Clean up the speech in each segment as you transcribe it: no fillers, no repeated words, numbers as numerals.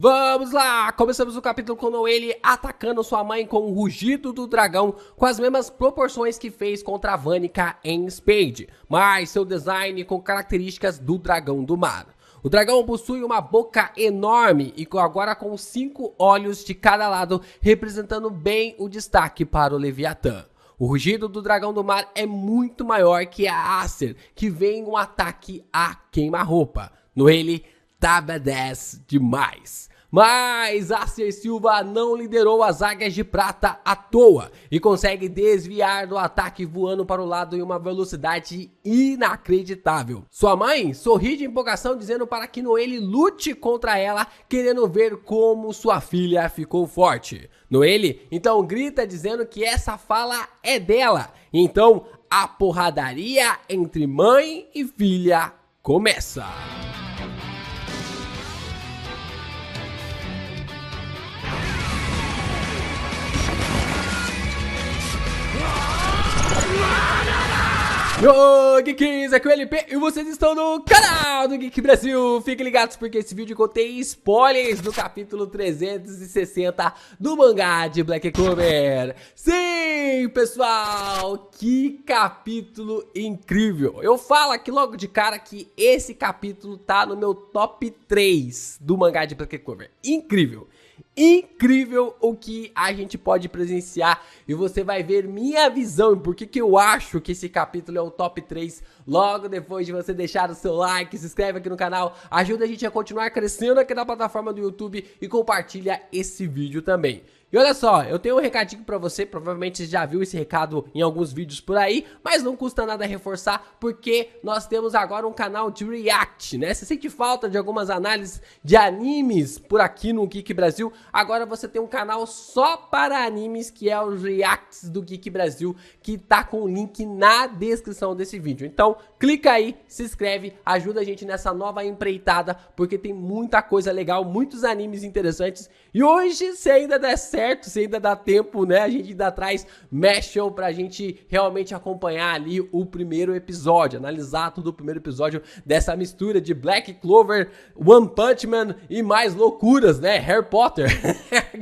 Vamos lá! Começamos o capítulo com ele atacando sua mãe com o rugido do dragão com as mesmas proporções que fez contra a Vanica em Spade, mas seu design com características do dragão do mar. O dragão possui uma boca enorme e agora com 5 olhos de cada lado, representando bem o destaque para o Leviatã. O rugido do dragão do mar é muito maior que a Acer, que vem um ataque a queima-roupa. No ele, tá badass demais. Mas Acer Silva não liderou as águias de prata à toa e consegue desviar do ataque voando para o lado em uma velocidade inacreditável. Sua mãe sorri de empolgação dizendo para que Noelle lute contra ela, querendo ver como sua filha ficou forte. Noelle então grita dizendo que essa fala é dela. Então a porradaria entre mãe e filha começa. Ô Geeks, aqui é o LP e vocês estão no canal do Geek Brasil. Fiquem ligados porque esse vídeo contém spoilers do capítulo 360 do mangá de Black Clover. Sim, pessoal, que capítulo incrível. Eu falo aqui logo de cara que esse capítulo tá no meu top 3 do mangá de Black Clover. Incrível. Incrível o que a gente pode presenciar e você vai ver minha visão e por que eu acho que esse capítulo é o top 3 logo depois de você deixar o seu like, se inscreve aqui no canal, ajuda a gente a continuar crescendo aqui na plataforma do YouTube e compartilha esse vídeo também. E olha só, eu tenho um recadinho pra você, provavelmente você já viu esse recado em alguns vídeos por aí, mas não custa nada reforçar, porque nós temos agora um canal de react, né? Se sente falta de algumas análises de animes por aqui no Geek Brasil, agora você tem um canal só para animes, que é os reacts do Geek Brasil, que tá com o link na descrição desse vídeo. Então, clica aí, se inscreve, ajuda a gente nessa nova empreitada, porque tem muita coisa legal, muitos animes interessantes, e hoje, se ainda der certo, se ainda dá tempo, né, a gente ainda traz Mashal pra gente realmente acompanhar ali o primeiro episódio, analisar todo o primeiro episódio dessa mistura de Black Clover, One Punch Man e mais loucuras, né, Harry Potter,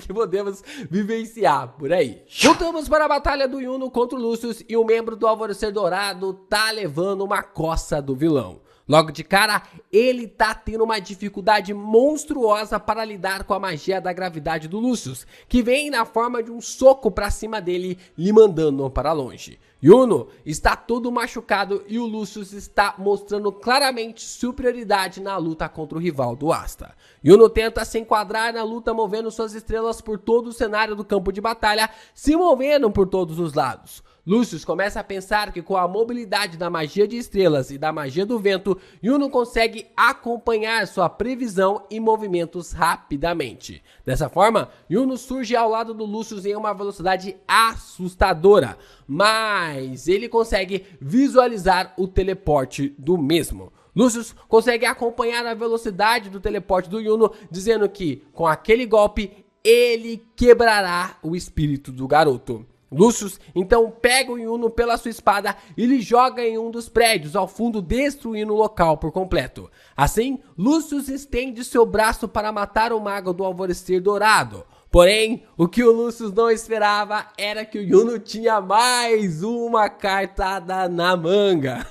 que podemos vivenciar por aí. Voltamos para a batalha do Yuno contra o Lucius e o membro do Alvorecer Dourado tá levando uma coça do vilão. Logo de cara, ele tá tendo uma dificuldade monstruosa para lidar com a magia da gravidade do Lucius, que vem na forma de um soco pra cima dele, lhe mandando para longe. Yuno está todo machucado e o Lucius está mostrando claramente superioridade na luta contra o rival do Asta. Yuno tenta se enquadrar na luta movendo suas estrelas por todo o cenário do campo de batalha, se movendo por todos os lados. Lucius começa a pensar que com a mobilidade da magia de estrelas e da magia do vento, Yuno consegue acompanhar sua previsão e movimentos rapidamente. Dessa forma, Yuno surge ao lado do Lucius em uma velocidade assustadora, mas ele consegue visualizar o teleporte do mesmo. Lucius consegue acompanhar a velocidade do teleporte do Yuno, dizendo que com aquele golpe ele quebrará o espírito do garoto. Lucius então pega o Yuno pela sua espada e lhe joga em um dos prédios ao fundo, destruindo o local por completo. Assim, Lucius estende seu braço para matar o mago do Alvorecer Dourado. Porém, o que o Lucius não esperava era que o Yuno tinha mais uma cartada na manga.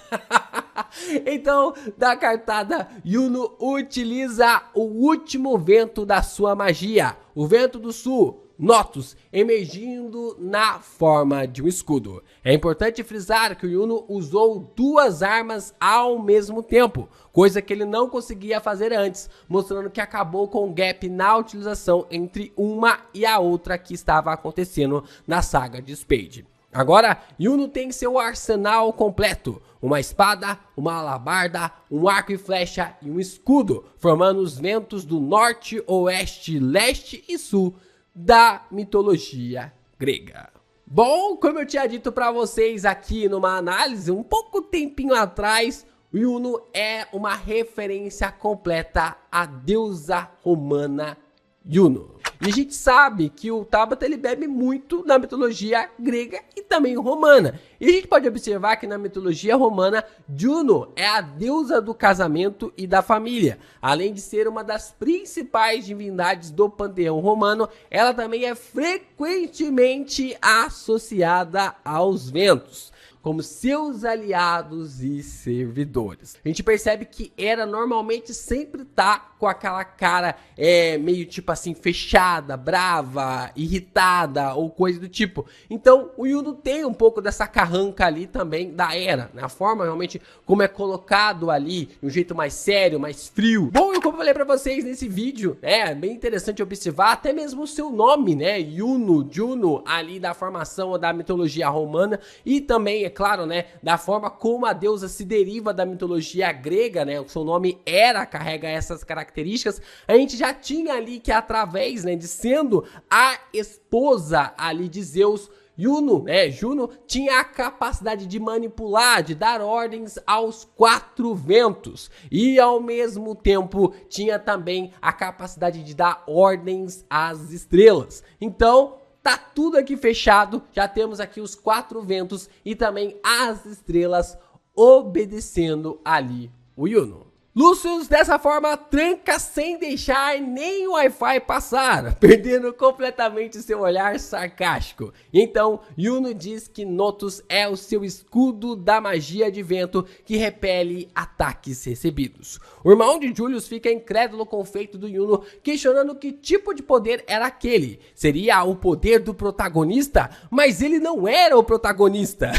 Então, da cartada, Yuno utiliza o último vento da sua magia, o Vento do Sul, Notus, emergindo na forma de um escudo. É importante frisar que o Yuno usou 2 armas ao mesmo tempo, coisa que ele não conseguia fazer antes, mostrando que acabou com um gap na utilização entre uma e a outra que estava acontecendo na saga de Spade. Agora, Yuno tem seu arsenal completo, uma espada, uma alabarda, um arco e flecha e um escudo, formando os ventos do norte, oeste, leste e sul da mitologia grega. Bom, como eu tinha dito para vocês aqui numa análise um pouco tempinho atrás, o Yuno é uma referência completa à deusa romana Juno. E a gente sabe que o Tabata ele bebe muito na mitologia grega e também romana. E a gente pode observar que na mitologia romana, Juno é a deusa do casamento e da família. Além de ser uma das principais divindades do panteão romano, ela também é frequentemente associada aos ventos como seus aliados e servidores. A gente percebe que Hera normalmente sempre tá com aquela cara meio tipo assim, fechada, brava, irritada ou coisa do tipo. Então o Juno tem um pouco dessa carranca ali também da Hera, né? A forma realmente como é colocado ali, de um jeito mais sério, mais frio. Bom, e como eu falei pra vocês nesse vídeo, é bem interessante observar até mesmo o seu nome, né? Juno, ali da formação da mitologia romana e também, é claro, né, da forma como a deusa se deriva da mitologia grega, né? O seu nome Hera carrega essas características. A gente já tinha ali que através, né, de sendo a esposa ali de Zeus, Juno tinha a capacidade de manipular, de dar ordens aos 4 ventos e ao mesmo tempo tinha também a capacidade de dar ordens às estrelas. Então, tá tudo aqui fechado, já temos aqui os 4 ventos e também as estrelas obedecendo ali o Juno. Lúcius, dessa forma, tranca sem deixar nem o Wi-Fi passar, perdendo completamente seu olhar sarcástico. Então, Juno diz que Notus é o seu escudo da magia de vento que repele ataques recebidos. O irmão de Julius fica incrédulo com o feito do Juno, questionando que tipo de poder era aquele. Seria o poder do protagonista? Mas ele não era o protagonista.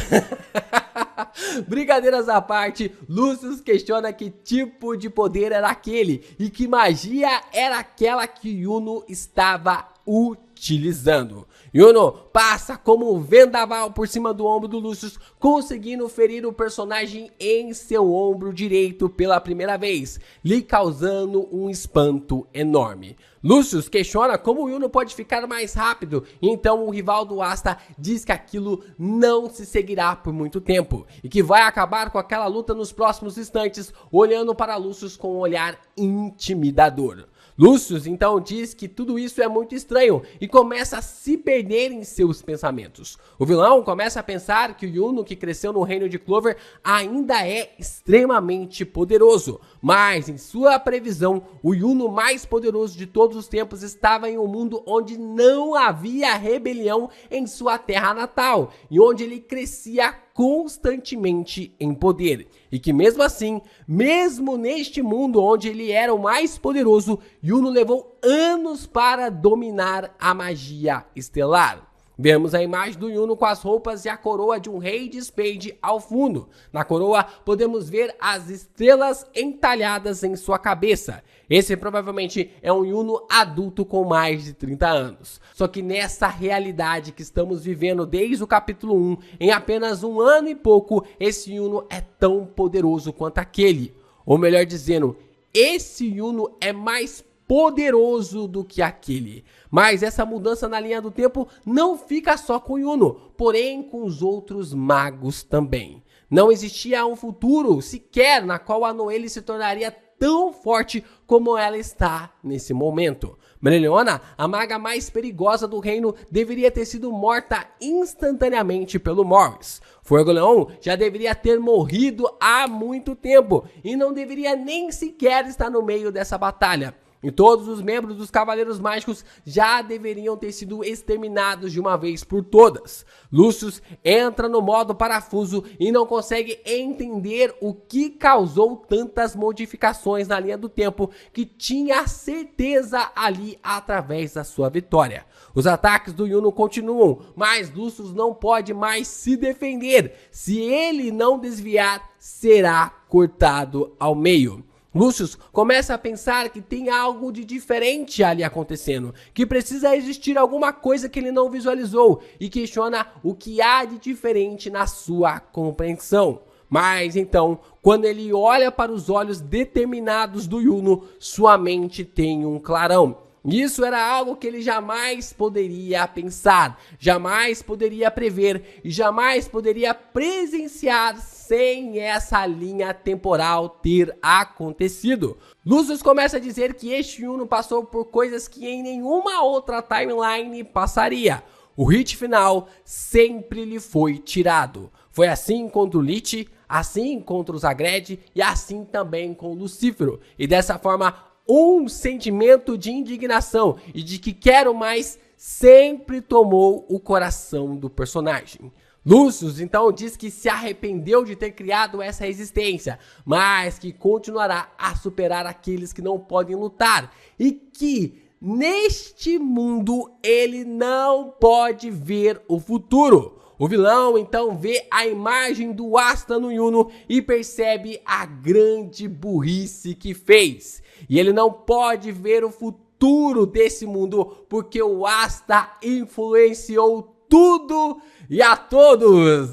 Brincadeiras à parte, Lúcius questiona que tipo de poder era aquele e que magia era aquela que Juno estava utilizando. Juno passa como um vendaval por cima do ombro do Lúcius, conseguindo ferir o personagem em seu ombro direito pela primeira vez, lhe causando um espanto enorme. Lúcius questiona como Juno pode ficar mais rápido, e então o rival do Asta diz que aquilo não se seguirá por muito tempo, e que vai acabar com aquela luta nos próximos instantes, olhando para Lúcius com um olhar intimidador. Lúcius então diz que tudo isso é muito estranho e começa a se perder em seus pensamentos. O vilão começa a pensar que o Juno, que cresceu no reino de Clover, ainda é extremamente poderoso. Mas em sua previsão, o Juno mais poderoso de todos os tempos estava em um mundo onde não havia rebelião em sua terra natal e onde ele crescia constantemente em poder, e que mesmo assim, mesmo neste mundo onde ele era o mais poderoso, Juno levou anos para dominar a magia estelar. Vemos a imagem do Juno com as roupas e a coroa de um rei de Spade ao fundo. Na coroa podemos ver as estrelas entalhadas em sua cabeça. Esse provavelmente é um Juno adulto com mais de 30 anos. Só que nessa realidade que estamos vivendo desde o capítulo 1, em apenas um ano e pouco, esse Juno é tão poderoso quanto aquele. Ou melhor dizendo, esse Juno é mais poderoso do que aquele. Mas essa mudança na linha do tempo não fica só com Juno, porém com os outros magos também. Não existia um futuro sequer na qual a Noelle se tornaria tão forte como ela está nesse momento. Mereoleona, a maga mais perigosa do reino, deveria ter sido morta instantaneamente pelo Morris. Fuegoleon já deveria ter morrido há muito tempo e não deveria nem sequer estar no meio dessa batalha. E todos os membros dos Cavaleiros Mágicos já deveriam ter sido exterminados de uma vez por todas. Lúcius entra no modo parafuso e não consegue entender o que causou tantas modificações na linha do tempo que tinha certeza ali através da sua vitória. Os ataques do Juno continuam, mas Lúcius não pode mais se defender. Se ele não desviar, será cortado ao meio. Lúcius começa a pensar que tem algo de diferente ali acontecendo, que precisa existir alguma coisa que ele não visualizou e questiona o que há de diferente na sua compreensão. Mas então, quando ele olha para os olhos determinados do Juno, sua mente tem um clarão. Isso era algo que ele jamais poderia pensar, jamais poderia prever e jamais poderia presenciar sem essa linha temporal ter acontecido. Lucius começa a dizer que este Yuno passou por coisas que em nenhuma outra timeline passaria. O hit final sempre lhe foi tirado. Foi assim contra o Lich, assim contra o Zagreed e assim também com o Lucífero. E dessa forma, um sentimento de indignação e de que quero mais sempre tomou o coração do personagem. Lucius então diz que se arrependeu de ter criado essa resistência, mas que continuará a superar aqueles que não podem lutar e que neste mundo ele não pode ver o futuro. O vilão então vê a imagem do Asta no Yuno e percebe a grande burrice que fez. E ele não pode ver o futuro desse mundo porque o Asta influenciou tudo e a todos.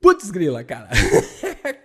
Putz grila, cara.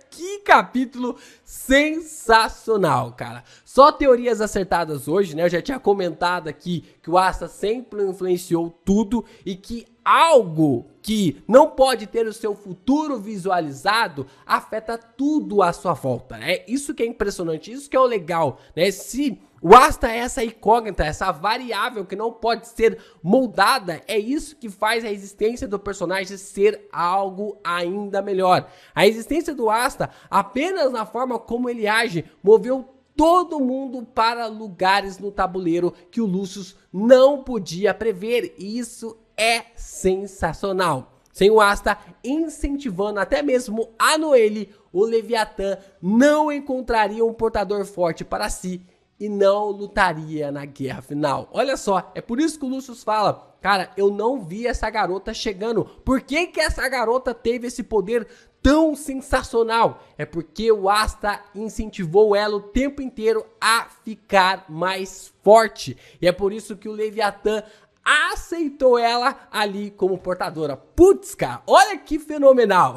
Que capítulo sensacional, cara. Só teorias acertadas hoje, né? Eu já tinha comentado aqui que o Asta sempre influenciou tudo e que algo que não pode ter o seu futuro visualizado afeta tudo à sua volta, né? Isso que é impressionante, isso que é o legal, né? Se o Asta é essa incógnita, essa variável que não pode ser moldada, é isso que faz a existência do personagem ser algo ainda melhor. A existência do Asta, apenas na forma como ele age, moveu todo mundo para lugares no tabuleiro que o Lucius não podia prever, e isso é sensacional. Sem o Asta incentivando até mesmo a Noelle, o Leviatã não encontraria um portador forte para si e não lutaria na guerra final. Olha só, é por isso que o Lucius fala, cara, eu não vi essa garota chegando. Por que que essa garota teve esse poder tão sensacional? É porque o Asta incentivou ela o tempo inteiro a ficar mais forte. E é por isso que o Leviatã aceitou ela ali como portadora. Putz, cara, olha que fenomenal.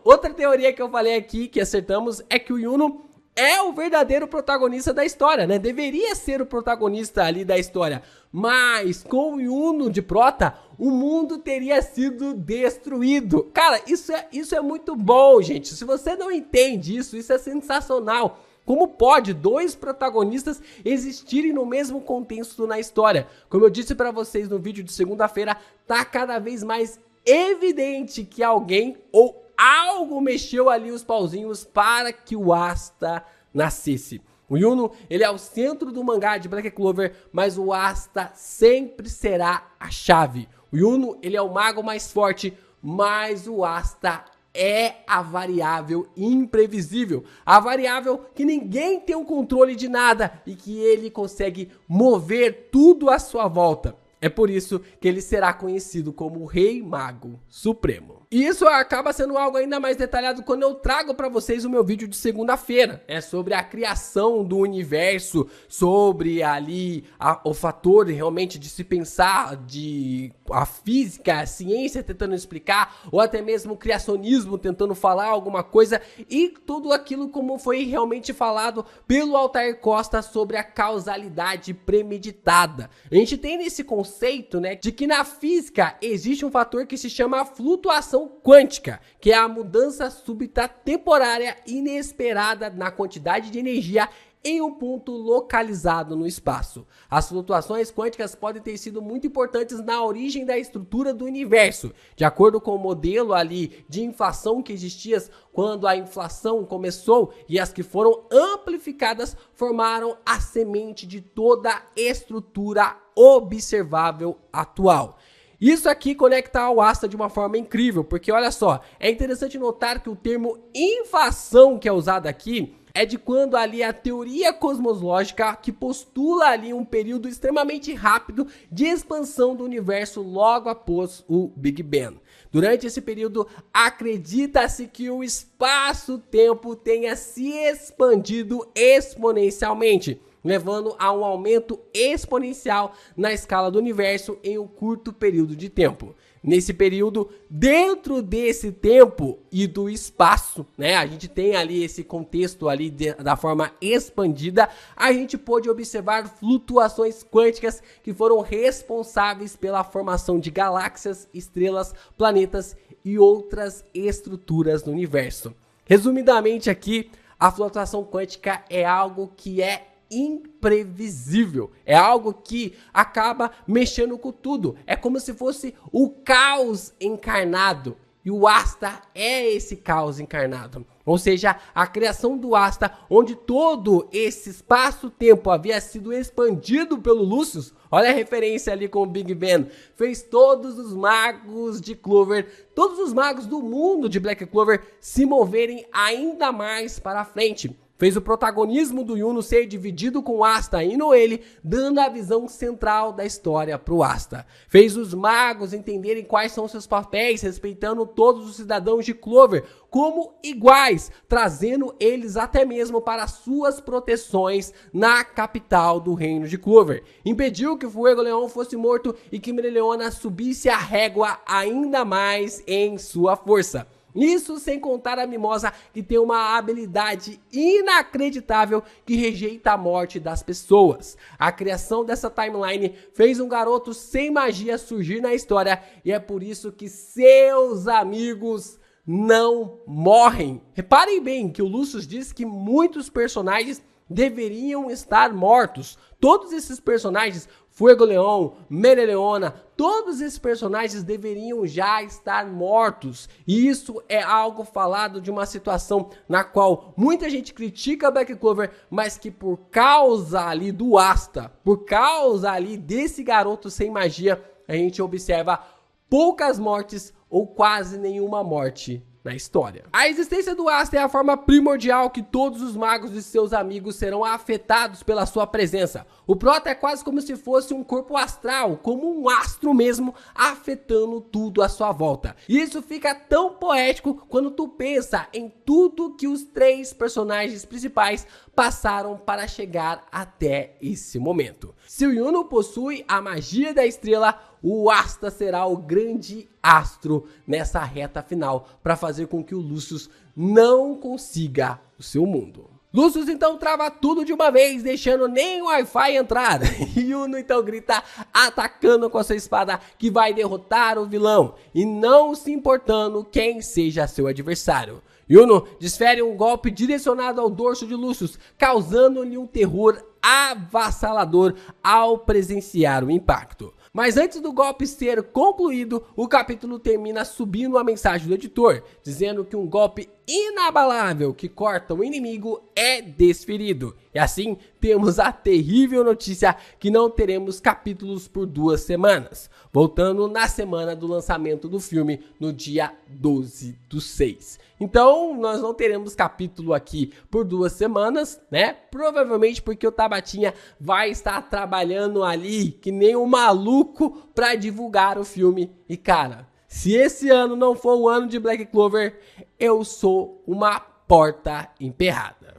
Outra teoria que eu falei aqui, que acertamos, é que o Yuno é o verdadeiro protagonista da história, né? Deveria ser o protagonista ali da história. Mas com o Yuno de prota, o mundo teria sido destruído. Cara, isso é muito bom, gente. Se você não entende isso, isso é sensacional. Como pode dois protagonistas existirem no mesmo contexto na história? Como eu disse pra vocês no vídeo de segunda-feira, tá cada vez mais evidente que alguém ou algo mexeu ali os pauzinhos para que o Asta nascesse. O Yuno, ele é o centro do mangá de Black Clover, mas o Asta sempre será a chave. O Yuno, ele é o mago mais forte, mas o Asta é a variável imprevisível. A variável que ninguém tem o controle de nada e que ele consegue mover tudo à sua volta. É por isso que ele será conhecido como o Rei Mago Supremo. E isso acaba sendo algo ainda mais detalhado quando eu trago para vocês o meu vídeo de segunda-feira. É sobre a criação do universo, sobre ali o fator realmente de se pensar, de a física, a ciência tentando explicar, ou até mesmo o criacionismo tentando falar alguma coisa, e tudo aquilo como foi realmente falado pelo Altair Costa sobre a causalidade premeditada. A gente tem nesse conceito, né, de que na física existe um fator que se chama flutuação quântica, que é a mudança súbita temporária inesperada na quantidade de energia em um ponto localizado no espaço. As flutuações quânticas podem ter sido muito importantes na origem da estrutura do universo, de acordo com o modelo ali de inflação que existia quando a inflação começou, e as que foram amplificadas formaram a semente de toda a estrutura observável atual. Isso aqui conecta ao Asta de uma forma incrível, porque olha só, é interessante notar que o termo inflação que é usado aqui é de quando ali a teoria cosmológica que postula ali um período extremamente rápido de expansão do universo logo após o Big Bang. Durante esse período, acredita-se que o espaço-tempo tenha se expandido exponencialmente. levando a um aumento exponencial na escala do universo em um curto período de tempo. Nesse período, dentro desse tempo e do espaço, né, a gente tem ali esse contexto ali da forma expandida, a gente pôde observar flutuações quânticas que foram responsáveis pela formação de galáxias, estrelas, planetas e outras estruturas no universo. Resumidamente aqui, a flutuação quântica é algo que é imprevisível, é algo que acaba mexendo com tudo, é como se fosse o caos encarnado, e o Asta é esse caos encarnado, ou seja, a criação do Asta, onde todo esse espaço-tempo havia sido expandido pelo Lucius. Olha a referência ali com o Big Bang, fez todos os magos de Clover, todos os magos do mundo de Black Clover se moverem ainda mais para frente. Fez o protagonismo do Yuno ser dividido com o Asta e Noelle, dando a visão central da história para o Asta. Fez os magos entenderem quais são seus papéis, respeitando todos os cidadãos de Clover como iguais, trazendo eles até mesmo para suas proteções na capital do reino de Clover. Impediu que Fuegoleon fosse morto e que Mereoleona subisse a régua ainda mais em sua força. Isso sem contar a Mimosa, que tem uma habilidade inacreditável que rejeita a morte das pessoas. A criação dessa timeline fez um garoto sem magia surgir na história e é por isso que seus amigos não morrem. Reparem bem que o Lucius diz que muitos personagens deveriam estar mortos. Todos esses personagens, Fuegoleon, Mereoleona, todos esses personagens deveriam já estar mortos. E isso é algo falado de uma situação na qual muita gente critica Black Clover, mas que por causa ali do Asta, por causa ali desse garoto sem magia, a gente observa poucas mortes ou quase nenhuma morte na história. A existência do Asta é a forma primordial que todos os magos e seus amigos serão afetados pela sua presença. O Prota é quase como se fosse um corpo astral, como um astro mesmo, afetando tudo à sua volta. E isso fica tão poético quando tu pensa em tudo que os três personagens principais passaram para chegar até esse momento. Se o Yuno possui a magia da estrela, o Asta será o grande astro nessa reta final para fazer com que o Lucius não consiga o seu mundo. Lucius então trava tudo de uma vez, deixando nem o Wi-Fi entrar. Yuno então grita, atacando com a sua espada, que vai derrotar o vilão, e não se importando quem seja seu adversário. Yuno desfere um golpe direcionado ao dorso de Lucius, causando-lhe um terror avassalador ao presenciar o impacto. Mas antes do golpe ser concluído, o capítulo termina subindo uma mensagem do editor, dizendo que um golpe inabalável que corta o inimigo é desferido. E assim, temos a terrível notícia que não teremos capítulos por 2 semanas, voltando na semana do lançamento do filme, no dia 12/6. Então, nós não teremos capítulo aqui por 2 semanas, né? Provavelmente porque o Tabatinha vai estar trabalhando ali que nem um maluco para divulgar o filme. E cara, se esse ano não for o ano de Black Clover, eu sou uma porta emperrada.